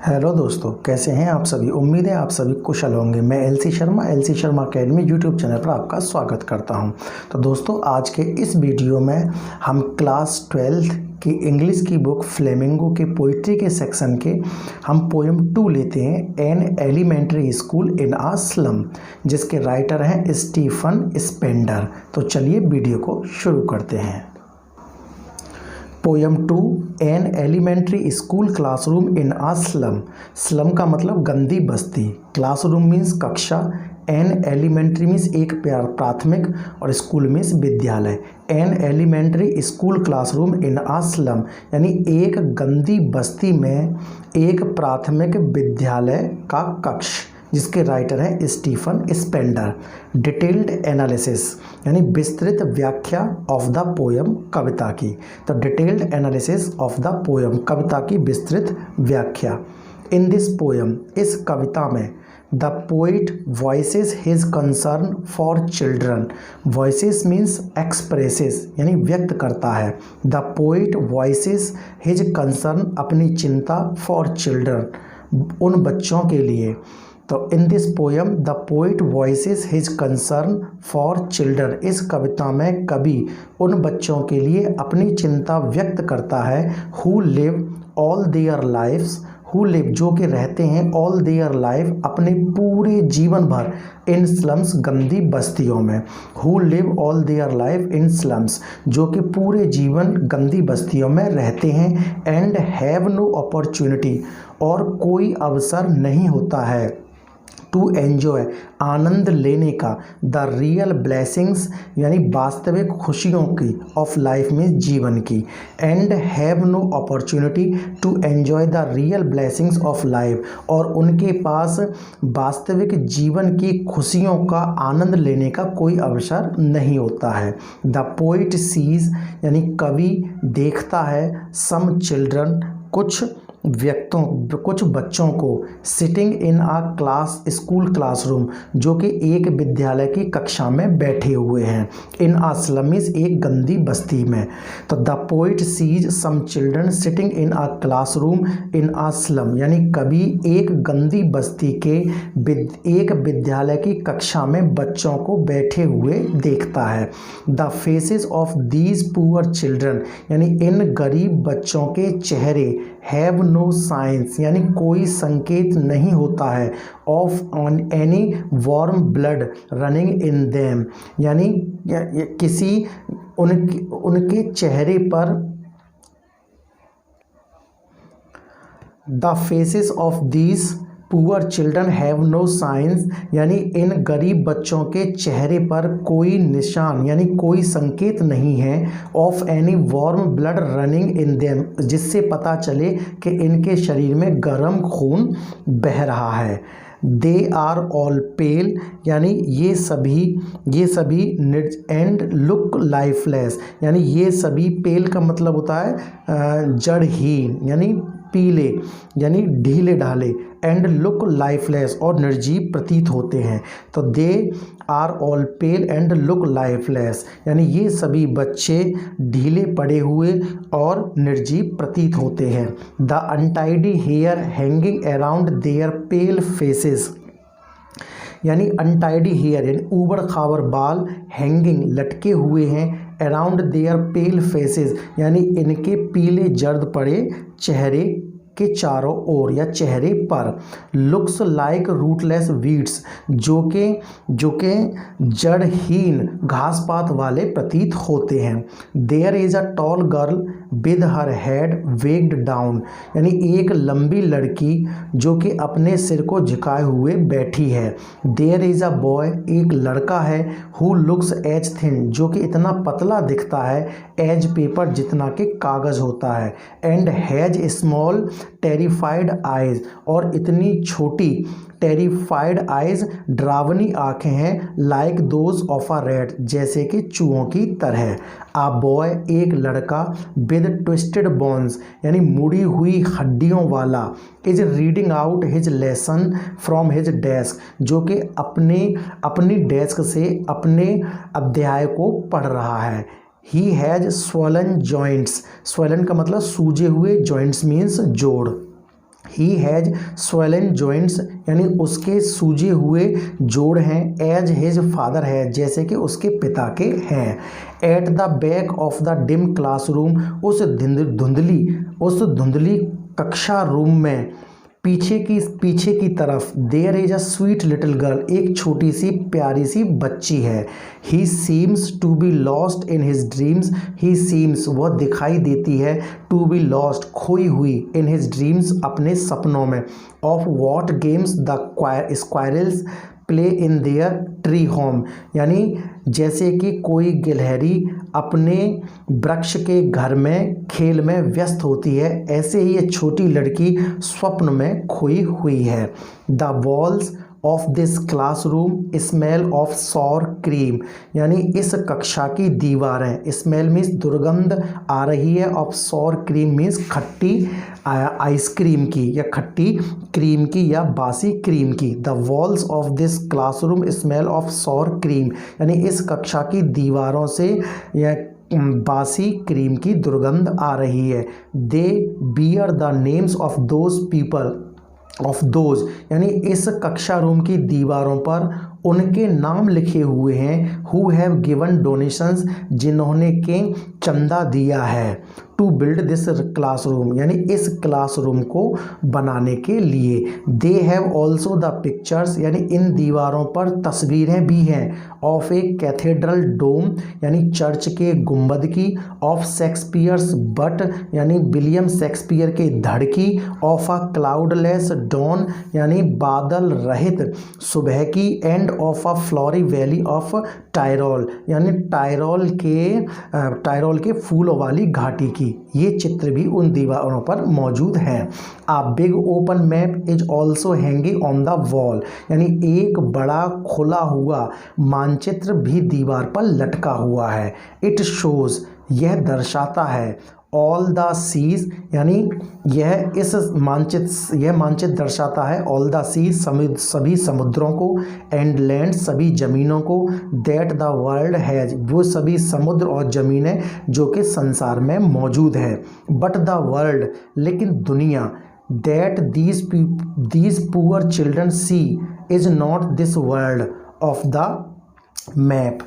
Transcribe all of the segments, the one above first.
Hello दोस्तों, कैसे हैं आप सभी। उम्मीद है आप सभी कुशल होंगे। मैं LC Sharma academy YouTube channel पर आपका स्वागत करता हूं। तो दोस्तों, आज के इस वीडियो में हम क्लास 12 की इंग्लिश की बुक फ्लेमिंगो के पोइट्री के सेक्शन के हम पोएम 2 लेते हैं, an elementary school in a slum, जिसके राइटर हैं स्टीफन स्पेंडर। तो चलिए वीडियो को शुरू करते हैं। Poem 2, an elementary school classroom in a slum. Slum का मतलब गंदी बस्ती, क्लासरूम मीन्स कक्षा, एन एलिमेंट्री मीन्स एक प्राथमिक और स्कूल मीन्स विद्यालय। An elementary school classroom in a slum यानी एक गंदी बस्ती में एक प्राथमिक विद्यालय का कक्ष, जिसके राइटर हैं स्टीफन स्पेंडर। डिटेल्ड एनालिसिस यानी विस्तृत व्याख्या ऑफ द पोएम, कविता की। तो detailed analysis of the poem, कविता की विस्तृत व्याख्या। इन दिस पोएम, इस कविता में the poet voices his concern for children. Voices means expresses यानी व्यक्त करता है। The poet voices his concern, अपनी चिंता, फॉर चिल्ड्रन, उन बच्चों के लिए। तो in this poem the poet voices his concern for children, इस कविता में कवि उन बच्चों के लिए अपनी चिंता व्यक्त करता है who live all their lives, who live जो कि रहते हैं, ऑल देयर लाइफ अपने पूरे जीवन भर, इन स्लम्स गंदी बस्तियों में। Who live all their life in slums, जो कि पूरे जीवन गंदी बस्तियों में रहते हैं। एंड हैव नो अपॉर्चुनिटी, और कोई अवसर नहीं होता है, टू एन्जॉय आनंद लेने का, द रियल ब्लेसिंग्स यानी वास्तविक खुशियों की, ऑफ लाइफ में जीवन की। And have no opportunity to enjoy the real blessings of life, और उनके पास वास्तविक जीवन की खुशियों का आनंद लेने का कोई अवसर नहीं होता है। द पोइट सीज यानी कवि देखता है, सम चिल्ड्रन कुछ बच्चों को, sitting in a class school classroom जो कि एक विद्यालय की कक्षा में बैठे हुए हैं, इन आ स्लम एक गंदी बस्ती में। तो the poet sees some children sitting in a classroom in a slum यानी कभी एक गंदी बस्ती के एक विद्यालय की कक्षा में बच्चों को बैठे हुए देखता है। The faces of these poor children यानी इन गरीब बच्चों के चेहरे, हैव नो साइंस यानी कोई संकेत नहीं होता है, of on any warm blood running in them यानी किसी उनके चेहरे पर, the faces of these poor children have no science यानी इन गरीब बच्चों के चेहरे पर कोई निशान यानी कोई संकेत नहीं है, of any warm blood running in them जिससे पता चले कि इनके शरीर में गर्म खून बह रहा है। दे आर ऑल पेल यानी ये सभी एंड लुक लाइफलेस यानी ये सभी, पेल का मतलब होता है जड़हीन यानी पीले यानी ढीले ढाले, एंड लुक लाइफलेस और निर्जीव प्रतीत होते हैं। तो they are all pale and look lifeless यानी ये सभी बच्चे ढीले पड़े हुए और निर्जीव प्रतीत होते हैं। The untidy hair hanging around their pale faces यानी अनटाइडी हेयर यानी ऊबड़ खाबड़ बाल, हैंगिंग लटके हुए हैं, अराउंड देयर पेल फेसेस यानी इनके पीले जर्द पड़े चेहरे के चारों ओर या चेहरे पर। लुक्स लाइक रूटलेस वीड्स जो के जड़हीन घास पात वाले प्रतीत होते हैं। There is a tall girl with her head weighed down यानी एक लंबी लड़की जो कि अपने सिर को झुकाए हुए बैठी है। देयर इज अ बॉय एक लड़का है, हु लुक्स एज थिन जो कि इतना पतला दिखता है, एज पेपर जितना कि कागज होता है, and has small terrified eyes और इतनी छोटी टेरिफाइड आइज डरावनी आंखें हैं, like those of a rat जैसे कि चूहों की तरह। आ बॉय एक लड़का, विद ट्विस्टेड बोन्स यानी मुड़ी हुई हड्डियों वाला, is reading out his lesson from his desk जो कि अपनी डेस्क से अपने अध्याय को पढ़ रहा है। He has swollen joints, swollen का मतलब सूजे हुए, जॉइंट्स मीन्स जोड़। ही हैज swollen joints यानी उसके सूजे हुए जोड़ हैं, एज हिज फादर है जैसे कि उसके पिता के हैं। At the back of the dim classroom उस धुंधली कक्षा रूम में पीछे की तरफ there is a sweet little girl एक छोटी सी प्यारी सी बच्ची है। He seems to be lost in his dreams he seems वह दिखाई देती है टू बी लॉस्ट खोई हुई इन हिज ड्रीम्स अपने सपनों में। Of what games the squirrels play in their tree home यानी जैसे कि कोई गिलहरी अपने वृक्ष के घर में खेल में व्यस्त होती है, ऐसे ही ये छोटी लड़की स्वप्न में खोई हुई है। The walls of this classroom smell of sour cream यानी इस कक्षा की दीवारें, स्मेल मीन्स दुर्गंध आ रही है, ऑफ सॉर क्रीम मीन्स खट्टी आइसक्रीम की या खट्टी क्रीम की या बासी क्रीम की। The walls of this classroom smell of sour cream यानी इस कक्षा की दीवारों से या बासी क्रीम की दुर्गंध आ रही है। दे bear the names of those people of those यानी इस कक्षा रूम की दीवारों पर उनके नाम लिखे हुए हैं हु हैव गिवन डोनेशंस जिन्होंने के चंदा दिया है टू बिल्ड दिस क्लासरूम यानी इस क्लासरूम को बनाने के लिए। They have also the pictures यानी इन दीवारों पर तस्वीरें भी हैं ऑफ ए कैथेड्रल डोम यानी चर्च के गुंबद की, ऑफ शेक्सपियर्स बट यानी विलियम शेक्सपियर के धड़ की, ऑफ अ क्लाउडलेस डॉन यानी बादल रहित सुबह की, and of a flowery valley of Tyrol यानी टायरोल के फूलों वाली घाटी की। ये चित्र भी उन दीवारों पर मौजूद हैं। A big open map is also hanging on the wall यानी एक बड़ा खुला हुआ मानचित्र भी दीवार पर लटका हुआ है। इट शोज यह दर्शाता है ऑल द सीज यानी यह मानचित्र दर्शाता है ऑल द सीज सभी समुद्रों को, एंड लैंड सभी ज़मीनों को, दैट द वर्ल्ड हैज वो सभी समुद्र और ज़मीनें जो कि संसार में मौजूद है। बट द वर्ल्ड लेकिन दुनिया, that these poor children see is not this world of the map.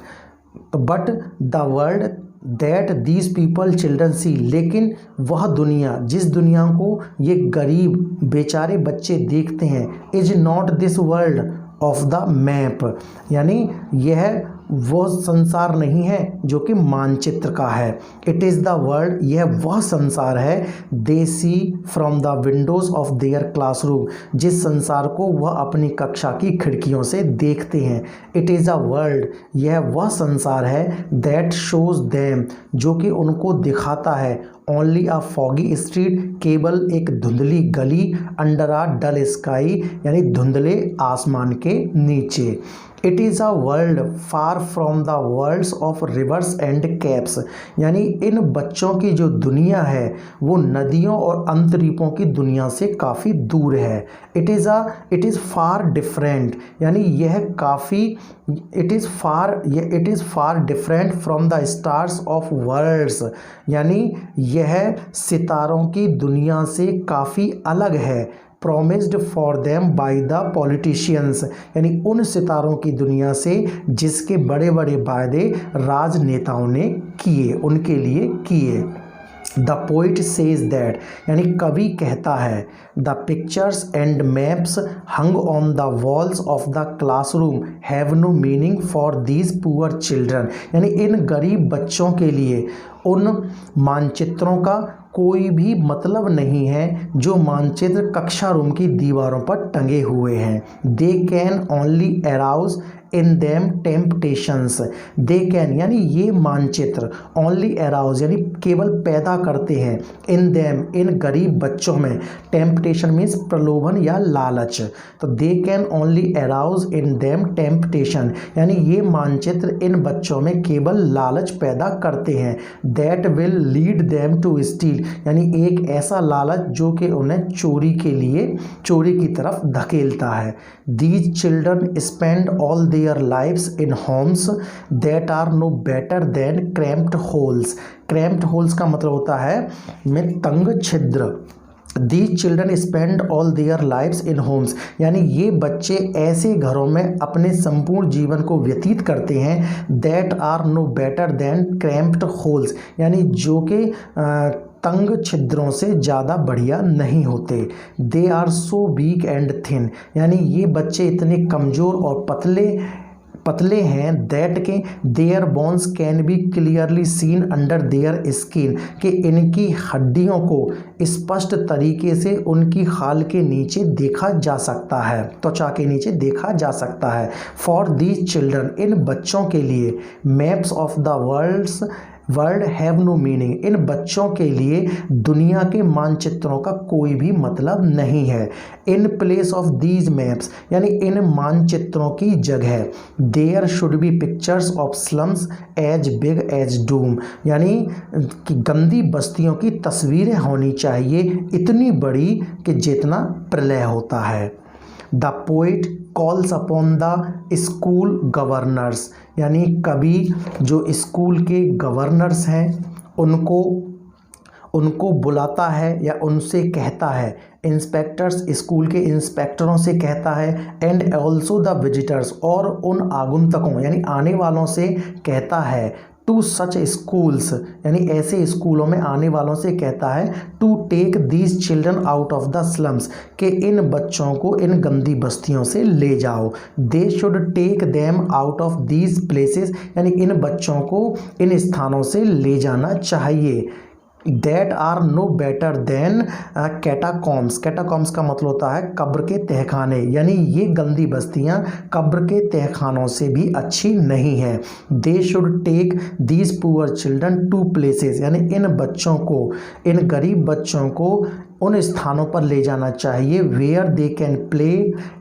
But the world that these people children see लेकिन वह दुनिया जिस दुनिया को ये गरीब बेचारे बच्चे देखते हैं is not this world of the map यानी यह वह संसार नहीं है जो कि मानचित्र का है। इट इज़ द वर्ल्ड यह वह संसार है they see from the windows of their classroom जिस संसार को वह अपनी कक्षा की खिड़कियों से देखते हैं। इट इज़ अ वर्ल्ड यह वह संसार है दैट शोज देम जो कि उनको दिखाता है ओनली अ फॉगी स्ट्रीट केवल एक धुंधली गली, अंडर अ डल स्काई यानी धुंधले आसमान के नीचे। It is a world far from the worlds of rivers and caps यानी इन बच्चों की जो दुनिया है वो नदियों और अंतरीपों की दुनिया से काफ़ी दूर है। इट इज़ फार डिफरेंट यानी यह काफ़ी it is far different from the stars of worlds यानी यह सितारों की दुनिया से काफ़ी अलग है। Promised for them by the politicians यानी उन सितारों की दुनिया से जिसके बड़े बड़े वायदे राजनेताओं ने किए उनके लिए किए। द पोइट सेज दैट यानी कवि कहता है the pictures and maps hung on the walls of the classroom have no meaning for these poor children यानी इन गरीब बच्चों के लिए उन मानचित्रों का कोई भी मतलब नहीं है जो मानचित्र कक्षा रूम की दीवारों पर टंगे हुए हैं। They can only arouse in them temptations they can यानी ये मानचित्र ओनली अराउज यानी केवल पैदा करते हैं इन देम इन गरीब बच्चों में टेम्पटेशन मीन्स प्रलोभन या लालच। तो they can only arouse in them temptation यानी ये मानचित्र इन बच्चों में केवल लालच पैदा करते हैं। That will lead them to steal यानी एक ऐसा लालच जो कि उन्हें चोरी की तरफ धकेलता है। These children spend all their lives in homes that are no better than cramped holes. Cramped holes का मतलब होता है में तंग छिद्र these children spend all their lives in homes, यानी ये बच्चे ऐसे घरों में अपने संपूर्ण जीवन को व्यतीत करते हैं that are no better than cramped holes, यानी जो कि तंग छिद्रों से ज़्यादा बढ़िया नहीं होते। They are so weak and thin, यानी ये बच्चे इतने कमज़ोर और पतले हैं दैट के their bones can be clearly seen under their skin, कि इनकी हड्डियों को स्पष्ट तरीके से उनकी खाल के नीचे देखा जा सकता है, त्वचा के नीचे देखा जा सकता है। फॉर दीज चिल्ड्रन, इन बच्चों के लिए maps of the world have no meaning, इन बच्चों के लिए दुनिया के मानचित्रों का कोई भी मतलब नहीं है। In place of these maps, यानी इन मानचित्रों की जगह there should be pictures of slums as big as doom, यानी कि गंदी बस्तियों की तस्वीरें होनी चाहिए इतनी बड़ी कि जितना प्रलय होता है। The poet calls upon the school governors, यानी कवि जो स्कूल के गवर्नर्स हैं उनको बुलाता है या उनसे कहता है। इंस्पेक्टर्स, स्कूल के इंस्पेक्टरों से कहता है। एंड ऑल्सो द विजिटर्स, और उन आगंतुकों यानी आने वालों से कहता है। टू सच स्कूल्स, यानी ऐसे स्कूलों में आने वालों से कहता है to take these children out of the slums, कि इन बच्चों को इन गंदी बस्तियों से ले जाओ। They should take them out of these places, यानी इन बच्चों को इन स्थानों से ले जाना चाहिए। That are no better than catacombs, catacombs का मतलब होता है कब्र के तहखाने, यानी ये गंदी बस्तियां कब्र के तहखानों से भी अच्छी नहीं है। They should take these poor children to places, यानी इन बच्चों को, इन गरीब बच्चों को उन स्थानों पर ले जाना चाहिए where they can play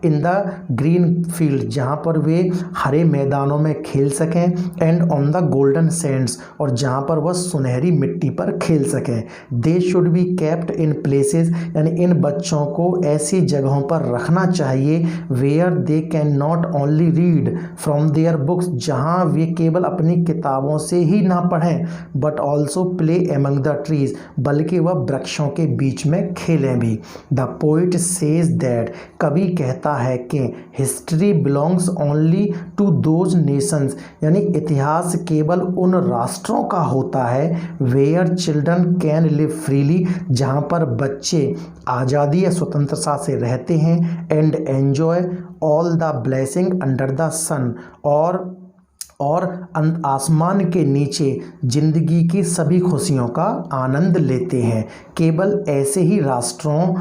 in the green field, जहाँ पर वे हरे मैदानों में खेल सकें। And on the golden sands, और जहाँ पर वह सुनहरी मिट्टी पर खेल सकें। They should be kept in places, यानी इन बच्चों को ऐसी जगहों पर रखना चाहिए where they can not only read from their books, जहाँ वे केवल अपनी किताबों से ही ना पढ़ें but also play among the trees, बल्कि वह वृक्षों के बीच में खेलें भी। द पोइट सेज दैट, कवि कहता है कि history belongs only to those nations, यानी इतिहास केवल उन राष्ट्रों का होता है where children can live freely, जहाँ पर बच्चे आज़ादी या स्वतंत्रता से रहते हैं। And enjoy all the blessing under the sun, और आसमान के नीचे जिंदगी की सभी खुशियों का आनंद लेते हैं। केवल ऐसे ही राष्ट्रों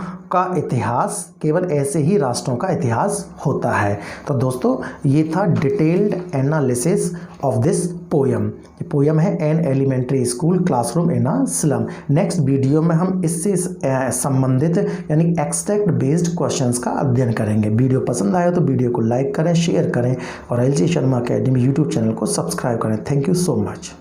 का इतिहास होता है। तो दोस्तों, ये था detailed analysis of this poem. ये पोयम है an elementary school classroom in a slum. Next video में हम इससे संबंधित यानी एक्सट्रैक्ट बेस्ड क्वेश्चंस का अध्ययन करेंगे। वीडियो पसंद आया तो वीडियो को लाइक करें, शेयर करें और LC Sharma academy YouTube channel को सब्सक्राइब करें। Thank you so much.